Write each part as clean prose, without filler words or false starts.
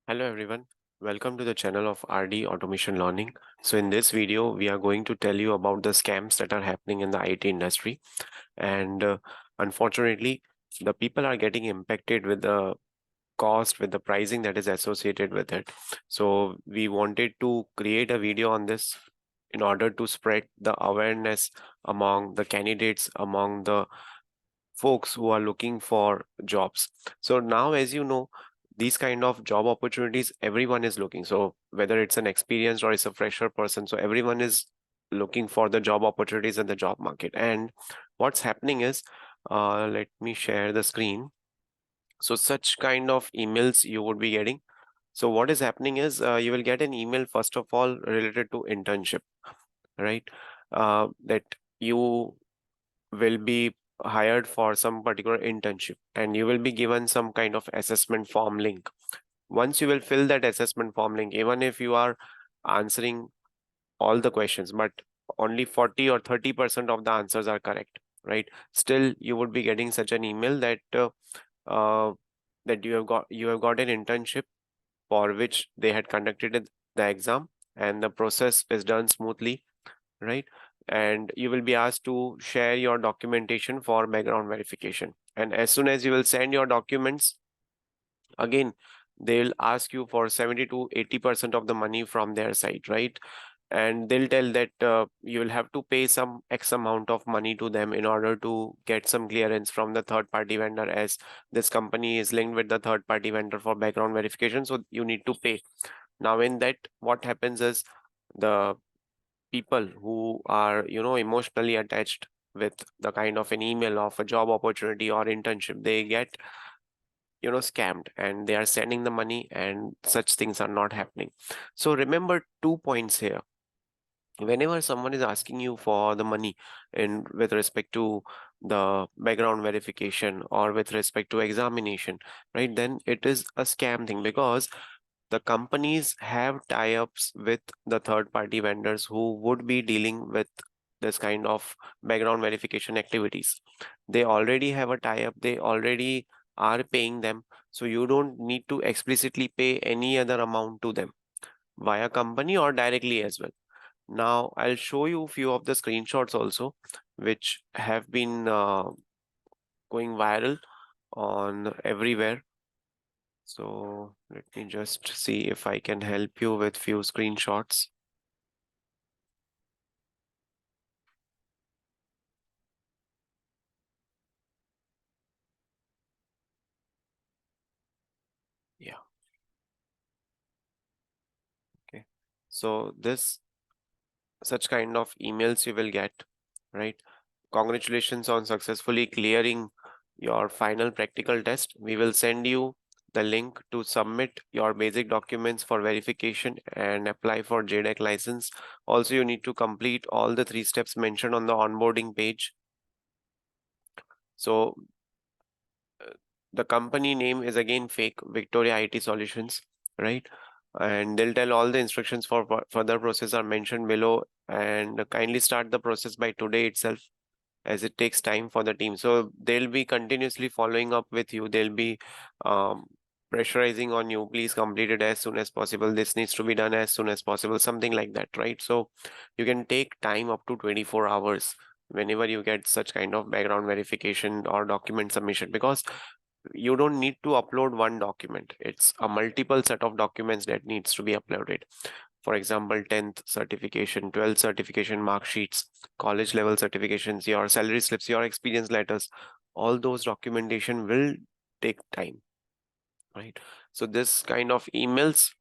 Hello everyone, welcome to the channel of RD Automation Learning. So in this video, we are going to tell you about the scams that are happening in the IT industry. And unfortunately, the people are getting impacted with the cost, with the pricing that is associated with it. So we wanted to create a video on this in order to spread the awareness among the candidates, among the folks who are looking for jobs. So now, as you know, these kind of job opportunities, everyone is looking. So whether it's an experienced or it's a fresher person, so everyone is looking for the job opportunities in the job market. And what's happening is, let me share the screen. So such kind of emails you would be getting. So what is happening is you will get an email first of all related to internship, right? That you will be hired for some particular internship and you will be given some kind of assessment form link. Once you will fill that assessment form link, even if you are answering all the questions, but only 40 or 30% of the answers are correct, right? Still, you would be getting such an email that uh, that you have got an internship for which they had conducted the exam and the process is done smoothly, right? And you will be asked to share your documentation for background verification. And as soon as you will send your documents, again, they'll ask you for 70 to 80% of the money from their side, right? And they'll tell that you will have to pay some X amount of money to them in order to get some clearance from the third party vendor, as this company is linked with the third party vendor for background verification. So you need to pay. Now, in that, what happens is the people who are emotionally attached with the kind of an email of a job opportunity or internship, they get scammed and they are sending the money and such things are not happening. So remember 2 points here. Whenever someone is asking you for the money in with respect to the background verification or with respect to examination, right, then it is a scam thing, because the companies have tie-ups with the third-party vendors who would be dealing with this kind of background verification activities. They already have a tie-up, they already are paying them, so you don't need to explicitly pay any other amount to them via company or directly as well. Now, I'll show you a few of the screenshots also, which have been going viral on everywhere. So let me just see if I can help you with few screenshots. Yeah, okay. So this such kind of emails you will get, right? Congratulations on successfully clearing your final practical test. We will send you the link to submit your basic documents for verification and apply for JDEC license. Also, you need to complete all the 3 steps mentioned on the onboarding page. So the company name is again fake, Victoria IT Solutions, right? And they'll tell all the instructions for further process are mentioned below, and kindly start the process by today itself, as it takes time for the team. So they'll be continuously following up with you. They'll be um, pressurizing on you. Please complete it as soon as possible. This needs to be done as soon as possible, something like that, right? So you can take time up to 24 hours whenever you get such kind of background verification or document submission, because you don't need to upload one document. It's a multiple set of documents that needs to be uploaded. For example, 10th certification, 12th certification, mark sheets, college level certifications, your salary slips, your experience letters, all those documentation will take time, right? So this kind of emails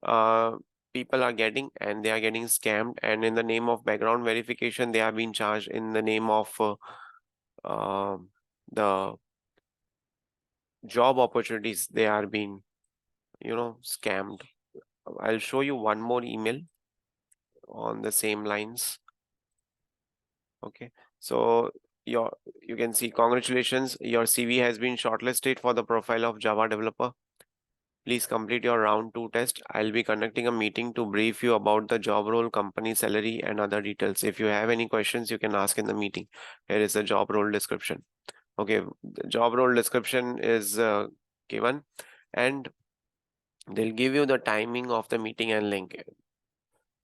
uh, people are getting, and they are getting scammed, and in the name of background verification they are being charged, in the name of uh, the job opportunities they are being scammed. I'll show you one more email on the same lines. Okay, so your you can see, congratulations, your CV has been shortlisted for the profile of Java developer. Please complete your round 2 test. I'll be conducting a meeting to brief you about the job role, company salary, and other details. If you have any questions, you can ask in the meeting. Here is the job role description. Okay, the job role description is given, and They'll give you the timing of the meeting and link.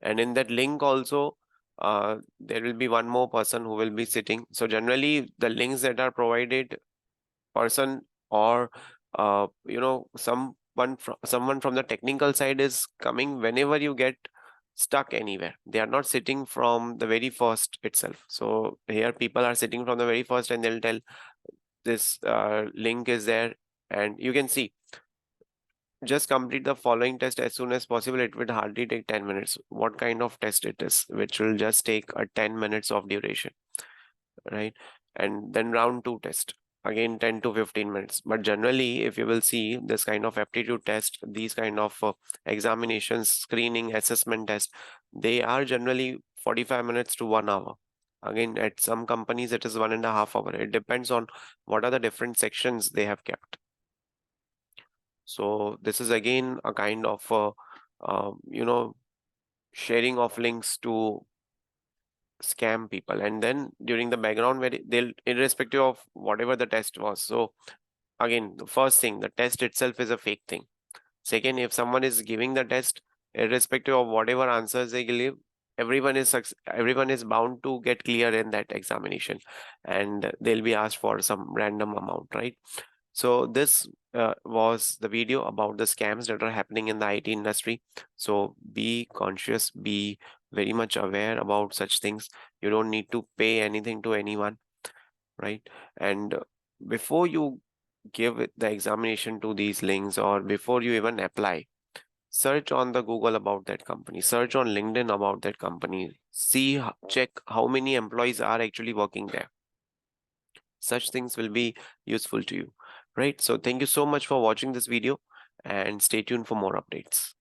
And in that link also, there will be one more person who will be sitting. So generally, the links that are provided, person or someone from the technical side is coming whenever you get stuck anywhere. They are not sitting from the very first itself. So here people are sitting from the very first, and they'll tell this link is there, and you can see, just complete the following test as soon as possible. It would hardly take 10 minutes. What kind of test it is, which will just take a 10 minutes of duration, right? And then round two test, again 10 to 15 minutes. But generally, if you will see this kind of aptitude test, these kind of examinations, screening, assessment test, they are generally 45 minutes to 1 hour. Again, at some companies, it is 1.5 hours. It depends on what are the different sections they have kept. So this is again a kind of sharing of links to scam people. And then during the background, where they'll, irrespective of whatever the test was. So again, the first thing, the test itself is a fake thing. Second, if someone is giving the test, irrespective of whatever answers they give, everyone is bound to get clear in that examination, and they'll be asked for some random amount, right? So this was the video about the scams that are happening in the IT industry. So be conscious, be very much aware about such things. You don't need to pay anything to anyone, right? And before you give the examination to these links, or before you even apply, search on the Google about that company, search on LinkedIn about that company, check how many employees are actually working there. Such things will be useful to you, right? So thank you so much for watching this video, and stay tuned for more updates.